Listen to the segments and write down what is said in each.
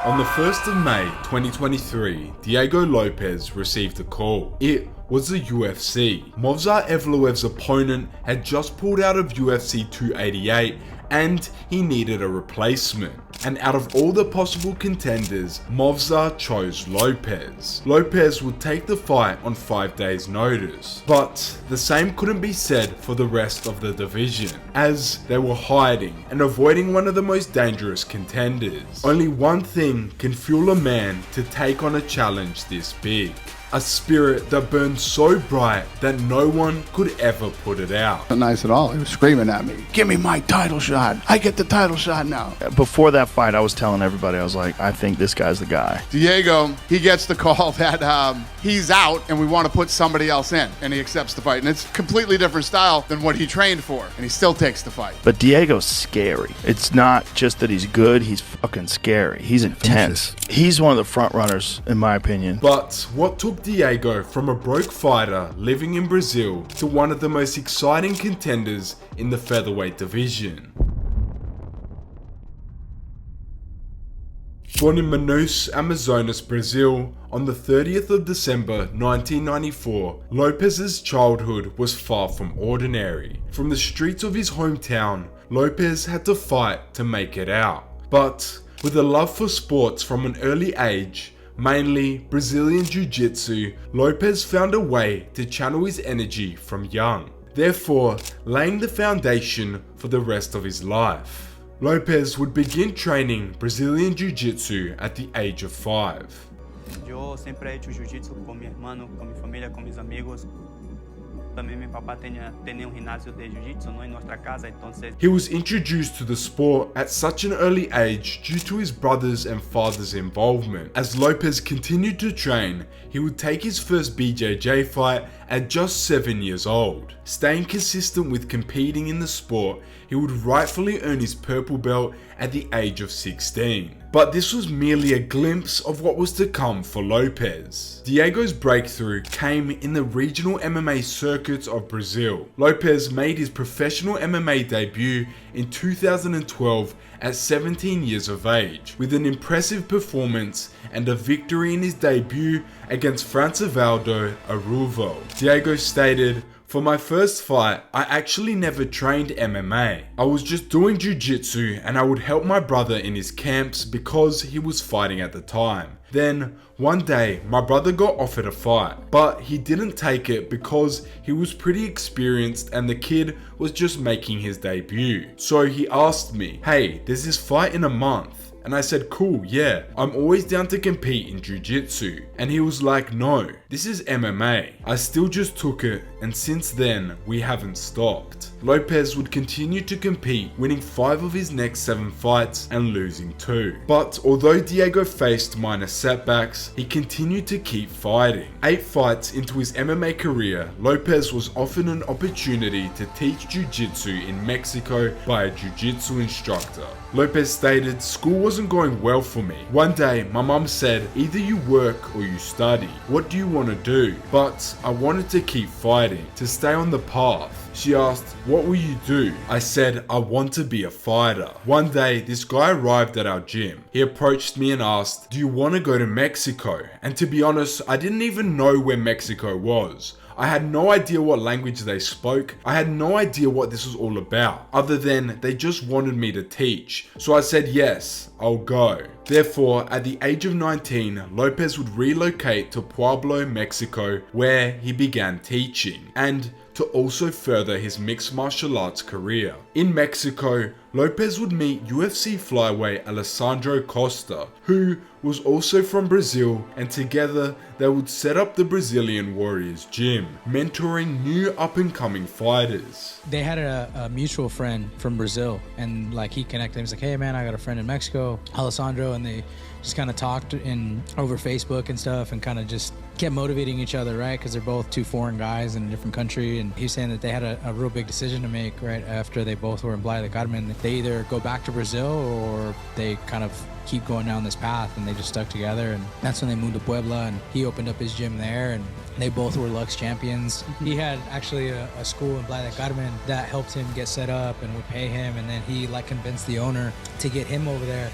On the 1st of May 2023, Diego Lopes received a call. It was the UFC. Movsar Evloev's opponent had just pulled out of UFC 288 and he needed a replacement. And out of all the possible contenders, Movsar chose Lopes. Lopes would take the fight on 5 days notice. But the same couldn't be said for the rest of the division, as they were hiding and avoiding one of the most dangerous contenders. Only one thing can fuel a man to take on a challenge this big. A spirit that burned so bright that no one could ever put it out. Not nice at all. He was screaming at me, "Give me my title shot. I get the title shot now." Before that fight, I was telling everybody, I was like, I think this guy's the guy. Diego, he gets the call that he's out and we want to put somebody else in, and he accepts the fight. And it's a completely different style than what he trained for, and he still takes the fight. But Diego's scary. It's not just that he's good, he's fucking scary. He's intense. He's one of the front runners, in my opinion. But what took Diego from a broke fighter living in Brazil to one of the most exciting contenders in the featherweight division? Born in Manaus, Amazonas, Brazil, on the 30th of December 1994, Lopes's childhood was far from ordinary. From the streets of his hometown, Lopes had to fight to make it out. But with a love for sports from an early age, mainly Brazilian Jiu-Jitsu, Lopes found a way to channel his energy from young, therefore laying the foundation for the rest of his life. Lopes would begin training Brazilian Jiu-Jitsu at the age of 5. Eu sempre he hecho jiu-jitsu con mi hermano, con mi familia, con mis amigos. También mi papá tenía un gimnasio de jiu-jitsu, ¿no? En nuestra casa, entonces. He was introduced to the sport at such an early age due to his brothers and father's involvement. As Lopes continued to train, he would take his first BJJ fight at just 7 years old. Staying consistent with competing in the sport, he would rightfully earn his purple belt at the age of 16. But this was merely a glimpse of what was to come for Lopes. Diego's breakthrough came in the regional MMA circuits of Brazil. Lopes made his professional MMA debut in 2012 at 17 years of age, with an impressive performance and a victory in his debut against Francevaldo Aruvo. Diego stated, "For my first fight, I actually never trained MMA. I was just doing jiu-jitsu and I would help my brother in his camps because he was fighting at the time. Then, one day, my brother got offered a fight, but he didn't take it because he was pretty experienced and the kid was just making his debut. So he asked me, 'Hey, there's this fight in a month.' And I said, 'Cool, yeah, I'm always down to compete in jiu-jitsu.' And he was like, 'No, this is MMA.' I still just took it, and since then, we haven't stopped." Lopes would continue to compete, winning 5 of his next 7 fights and losing 2. But although Diego faced minor setbacks, he continued to keep fighting. 8 fights into his MMA career, Lopes was offered an opportunity to teach jiu-jitsu in Mexico by a jiu-jitsu instructor. Lopes stated, "School wasn't going well for me. One day, my mum said, either you work or you study. What do you want to do?' But I wanted to keep fighting, to stay on the path. She asked, 'What will you do?' I said, 'I want to be a fighter.' One day, this guy arrived at our gym. He approached me and asked, 'Do you want to go to Mexico?' And to be honest, I didn't even know where Mexico was. I had no idea what language they spoke. I had no idea what this was all about, other than they just wanted me to teach. So I said, 'Yes, I'll go.' Therefore, at the age of 19, Lopes would relocate to Pueblo, Mexico, where he began teaching, and to also further his mixed martial arts career. In Mexico, Lopes would meet UFC flyweight Alessandro Costa, who was also from Brazil, and together they would set up the Brazilian Warriors Gym, mentoring new up-and-coming fighters. They had a mutual friend from Brazil, and like he connected him. He's like, "Hey man, I got a friend in Mexico, Alessandro," and they just kind of talked over Facebook and stuff, and kind of just kept motivating each other, right? Because they're both 2 foreign guys in a different country, and he's saying that they had a real big decision to make right after they both were in Playa del Carmen. They either go back to Brazil or they kind of keep going down this path, and they just stuck together. And that's when they moved to Puebla, and he opened up his gym there, and they both were Lux champions. He had actually a school in Playa del Carmen that helped him get set up and would pay him, and then he like convinced the owner to get him over there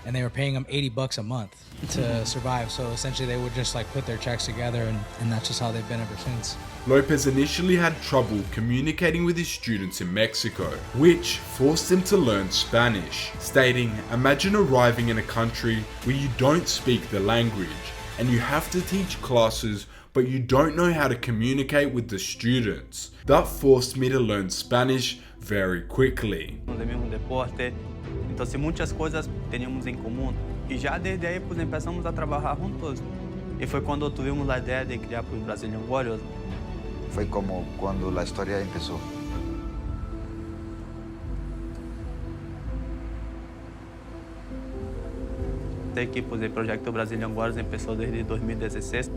and they were paying him $80 a month to survive. So essentially they would just like put their checks together, and that's just how they've been ever since. Lopes initially had trouble communicating with his students in Mexico, which forced him to learn Spanish, stating, "Imagine arriving in a country where you don't speak the language, and you have to teach classes, but you don't know how to communicate with the students. That forced me to learn Spanish very quickly." No mesmo deporte, então se muitas coisas teníamos em comum. E já desde aí pues empezamos a trabajar juntos. E foi quando tuvimos a ideia de criar pues Brazilian Warriors. Fue como cuando la historia empezó. Sei que pues el proyecto Brazilian Warriors empezó desde 2016.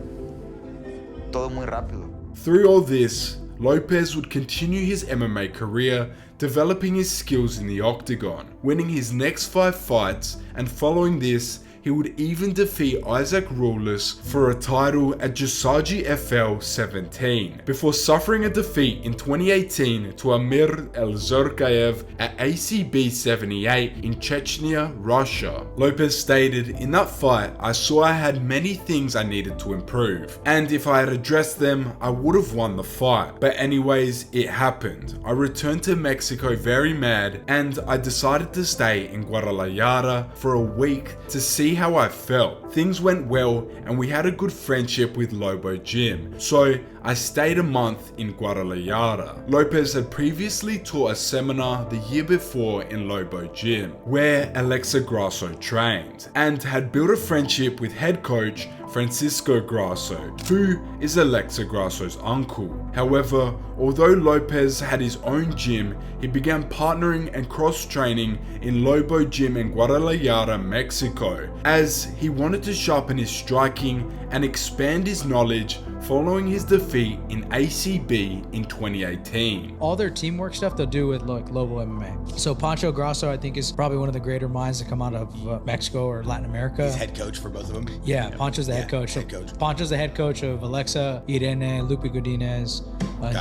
Todo muy rápido. Through all this, Lopes would continue his MMA career, developing his skills in the octagon, winning his next 5 fights, and following this, he would even defeat Isaac Ruelas for a title at Dressage FL 17, before suffering a defeat in 2018 to Amir El-Zurkaev at ACB 78 in Chechnya, Russia. Lopes stated, "In that fight, I saw I had many things I needed to improve, and if I had addressed them, I would have won the fight. But anyways, it happened. I returned to Mexico very mad, and I decided to stay in Guadalajara for a week to see how I felt. Things went well, and we had a good friendship with Lobo Gym, so I stayed a month in Guadalajara." Lopes had previously taught a seminar the year before in Lobo Gym, where Alexa Grasso trained, and had built a friendship with head coach Francisco Grasso, who is Alexa Grasso's uncle. However, although Lopes had his own gym, he began partnering and cross-training in Lobo Gym in Guadalajara, Mexico, as he wanted to sharpen his striking and expand his knowledge following his defeat in ACB in 2018. All their teamwork stuff they'll do with like Lobo MMA. So Pancho Grasso, I think, is probably one of the greater minds to come out of Mexico or Latin America. He's head coach for both of them. Yeah, Pancho's the head coach. Pancho's the head coach of Alexa, Irene, Lupe Godinez,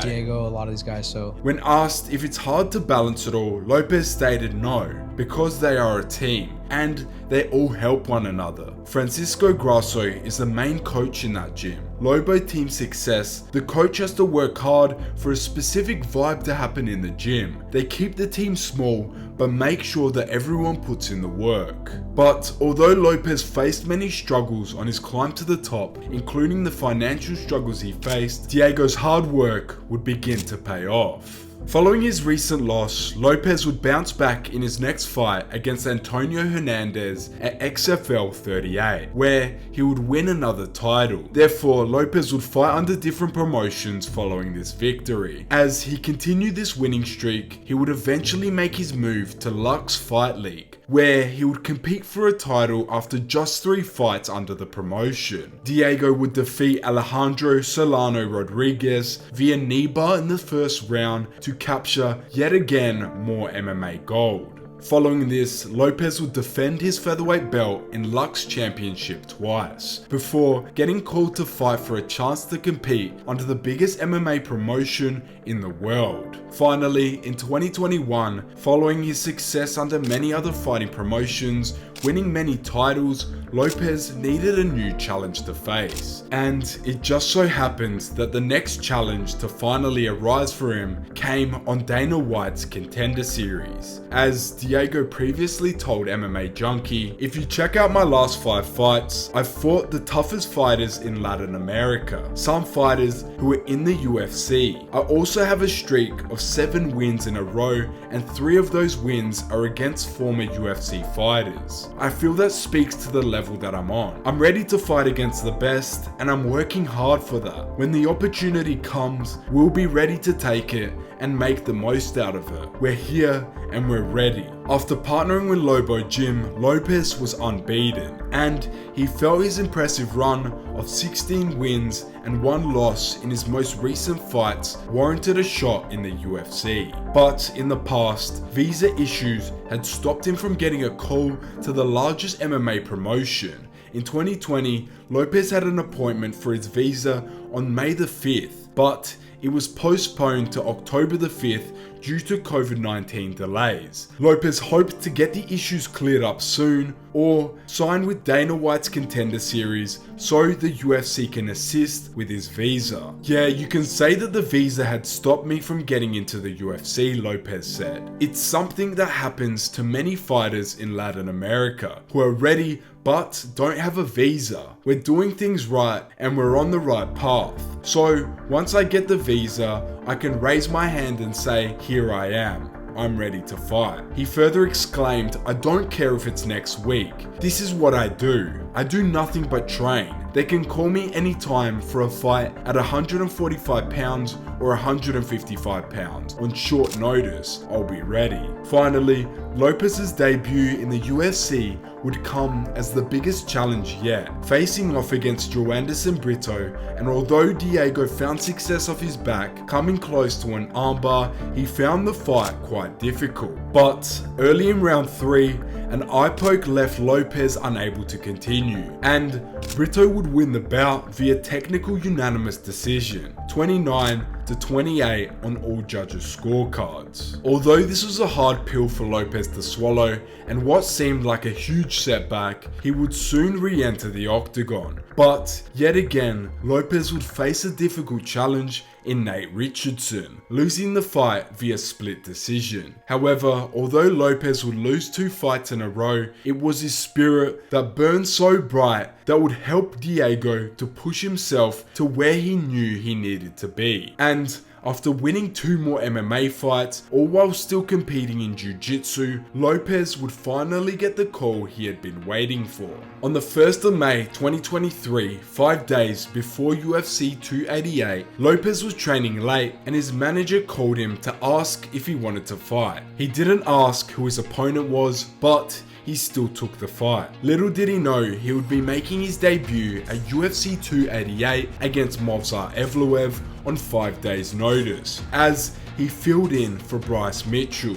Diego, a lot of these guys. So when asked if it's hard to balance it all, Lopes stated no, because they are a team and they all help one another. Francisco Grasso is the main coach in that gym. Lobo team success, the coach has to work hard for a specific vibe to happen in the gym. They keep the team small, but make sure that everyone puts in the work. But although Lopes faced many struggles on his climb to the top, including the financial struggles he faced, Diego's hard work would begin to pay off. Following his recent loss, Lopes would bounce back in his next fight against Antonio Hernandez at XFL 38, where he would win another title. Therefore, Lopes would fight under different promotions following this victory. As he continued this winning streak, he would eventually make his move to Lux Fight League, where he would compete for a title after just 3 fights under the promotion. Diego would defeat Alejandro Solano Rodriguez via knee bar in the first round to capture yet again more MMA gold. Following this, Lopes would defend his featherweight belt in Lux Championship twice, before getting called to fight for a chance to compete under the biggest MMA promotion in the world. Finally, in 2021, following his success under many other fighting promotions, winning many titles, Lopes needed a new challenge to face. And it just so happens that the next challenge to finally arise for him came on Dana White's Contender Series. As Diego previously told MMA Junkie, "If you check out my last 5 fights, I've fought the toughest fighters in Latin America, some fighters who are in the UFC. I also have a streak of 7 wins in a row, and 3 of those wins are against former UFC fighters. I feel that speaks to the level that I'm on. I'm ready to fight against the best, and I'm working hard for that. When the opportunity comes, we'll be ready to take it and make the most out of it. We're here and we're ready." After partnering with Lobo Gym, Lopes was unbeaten, and he felt his impressive run of 16 wins and 1 loss in his most recent fights warranted a shot in the UFC. But in the past, visa issues had stopped him from getting a call to the largest MMA promotion. In 2020, Lopes had an appointment for his visa on May the 5th, but it was postponed to October the 5th due to COVID-19 delays. Lopes hoped to get the issues cleared up soon or sign with Dana White's Contender Series so the UFC can assist with his visa. Yeah, you can say that the visa had stopped me from getting into the UFC, Lopes said. It's something that happens to many fighters in Latin America who are ready but don't have a visa. We're doing things right and we're on the right path. So once I get the visa, I can raise my hand and say, here I am. I'm ready to fight. He further exclaimed, I don't care if it's next week. This is what I do. I do nothing but train. They can call me anytime for a fight at 145 pounds or 155 pounds. On short notice, I'll be ready. Finally, Lopes' debut in the UFC would come as the biggest challenge yet, facing off against Joanderson Brito, and although Diego found success off his back, coming close to an armbar, he found the fight quite difficult. But early in round 3, an eye poke left Lopes unable to continue, and Brito would win the bout via technical unanimous decision, 29-28 on all judges' scorecards. Although this was a hard pill for Lopes to swallow and what seemed like a huge setback, he would soon re-enter the octagon. But yet again, Lopes would face a difficult challenge in Nate Richardson, losing the fight via split decision. However, although Lopes would lose 2 fights in a row, it was his spirit that burned so bright that would help Diego to push himself to where he knew he needed to be. And after winning 2 more MMA fights, all while still competing in Jiu-Jitsu, Lopes would finally get the call he had been waiting for. On the 1st of May 2023, 5 days before UFC 288, Lopes was training late and his manager called him to ask if he wanted to fight. He didn't ask who his opponent was, but he still took the fight. Little did he know he would be making his debut at UFC 288 against Movsar Evloev on 5 days notice, as he filled in for Bryce Mitchell.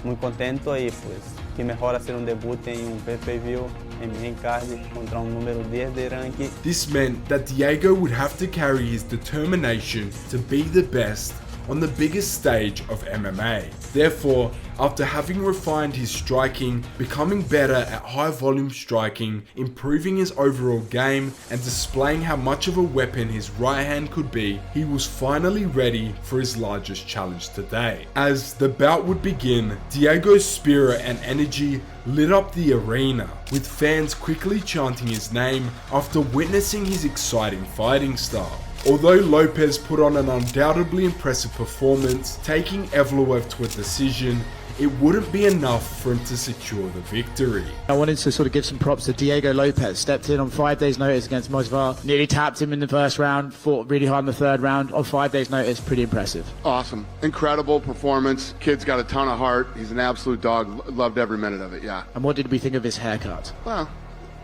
Muy contento y pues que mejor hacer un debut en pay-per-view en main card contra número 10 de ranking. This meant that Diego would have to carry his determination to be the best on the biggest stage of MMA. Therefore, after having refined his striking, becoming better at high volume striking, improving his overall game, and displaying how much of a weapon his right hand could be, he was finally ready for his largest challenge today. As the bout would begin, Diego's spirit and energy lit up the arena, with fans quickly chanting his name after witnessing his exciting fighting style. Although Lopes put on an undoubtedly impressive performance, taking Evloev to a decision, it wouldn't be enough for him to secure the victory. I wanted to sort of give some props to Diego Lopes. Stepped in on 5 days notice against Mosvar, nearly tapped him in the first round, fought really hard in the third round. On 5 days notice, pretty impressive. Awesome. Incredible performance. Kid's got a ton of heart. He's an absolute dog. Loved every minute of it, yeah. And what did we think of his haircut? Well,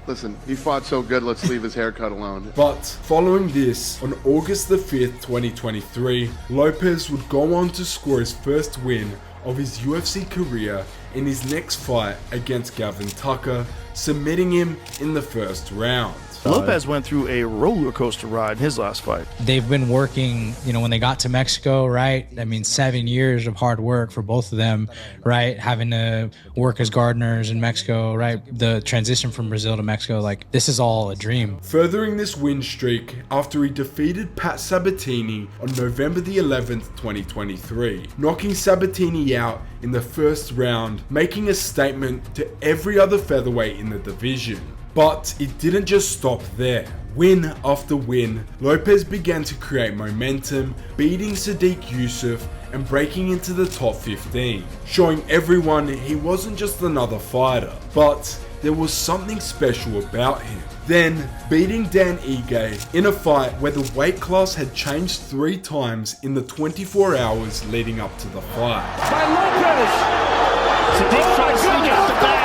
listen, he fought so good, let's leave his haircut alone. But following this, on August the 5th, 2023, Lopes would go on to score his first win of his UFC career in his next fight against Gavin Tucker, submitting him in the first round. Lopes went through a roller coaster ride in his last fight. They've been working, when they got to Mexico, right? I mean, 7 years of hard work for both of them, right? Having to work as gardeners in Mexico, right? The transition from Brazil to Mexico, like, this is all a dream. Furthering this win streak after he defeated Pat Sabatini on November the 11th, 2023, knocking Sabatini out in the first round, making a statement to every other featherweight in the division. But it didn't just stop there. Win after win, Lopes began to create momentum, beating Sadiq Yusuf and breaking into the top 15, showing everyone he wasn't just another fighter, but there was something special about him. Then, beating Dan Ige in a fight where the weight class had changed 3 times in the 24 hours leading up to the fight. By Lopes! Sadiq tries to sneak out the back.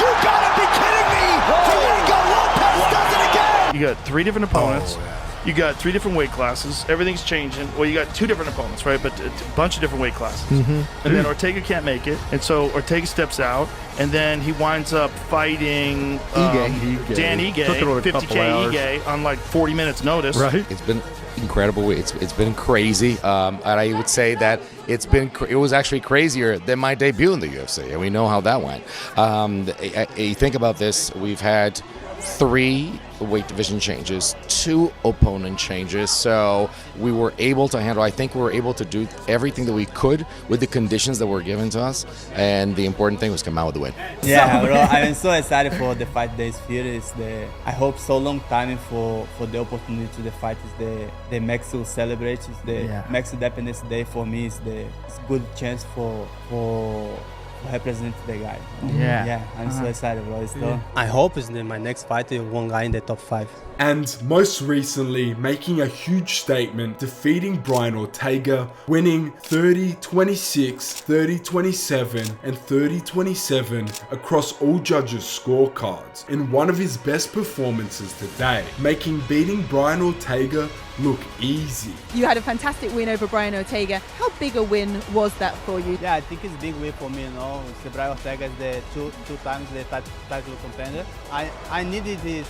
You gotta be kidding me! Diego Lopes does it again! You got 3 different opponents. You got 3 different weight classes. Everything's changing. Well, you got 2 different opponents, right? But a bunch of different weight classes. And then Ortega can't make it, and so Ortega steps out, and then he winds up fighting Dan Ige, 50K Ige, on like 40 minutes notice. Right. It's been incredible. It's been crazy, and I would say that it was actually crazier than my debut in the UFC, and we know how that went. You think about this: we've had 3 weight division changes, 2 opponent changes, so we were able to handle. I think we were able to do everything that we could with the conditions that were given to us, and the important thing was come out with the win. Yeah, bro, I'm so excited for the fight days here. I hope so long time for the opportunity to the fight is the Mexico celebrate. It's the Mexico Independence Day for me. It's good chance for represent the guy. Yeah, I'm so excited, bro. I hope it's my next fight with one guy in the top 5. And most recently, making a huge statement, defeating Brian Ortega, winning 30-26, 30-27, and 30-27 across all judges' scorecards in one of his best performances today, making beating Brian Ortega look easy. You had a fantastic win over Brian Ortega. How big a win was that for you? Yeah, I think it's a big win for me, Brian Ortega is the two times the title contender. I needed this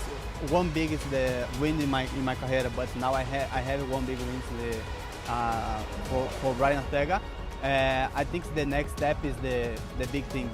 one big is the win in my career, but now I have one big win for Brian Ortega. I think the next step is the big things,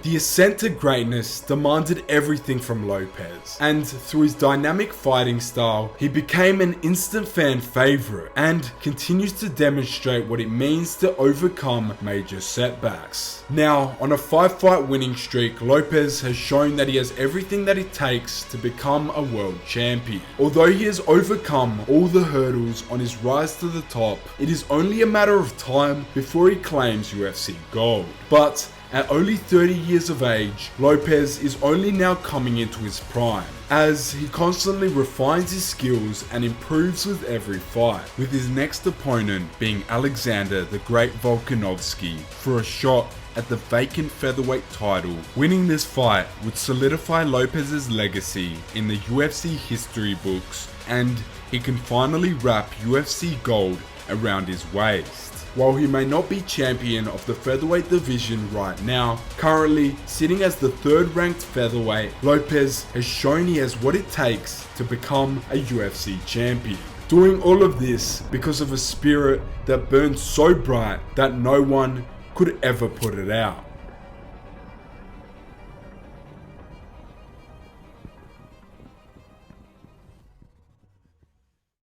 The ascent to greatness demanded everything from Lopes, and through his dynamic fighting style, he became an instant fan favorite and continues to demonstrate what it means to overcome major setbacks. Now, on a 5-fight winning streak, Lopes has shown that he has everything that it takes to become a world champion. Although he has overcome all the hurdles on his rise to the top, it is only a matter of time before he claims UFC gold. But at only 30 years of age, Lopes is only now coming into his prime, as he constantly refines his skills and improves with every fight, with his next opponent being Alexander the Great Volkanovski for a shot at the vacant featherweight title. Winning this fight would solidify Lopes' legacy in the UFC history books, and he can finally wrap UFC gold around his waist. While he may not be champion of the featherweight division right now, currently sitting as the 3rd ranked featherweight, Lopes has shown he has what it takes to become a UFC champion. Doing all of this because of a spirit that burns so bright that no one could ever put it out.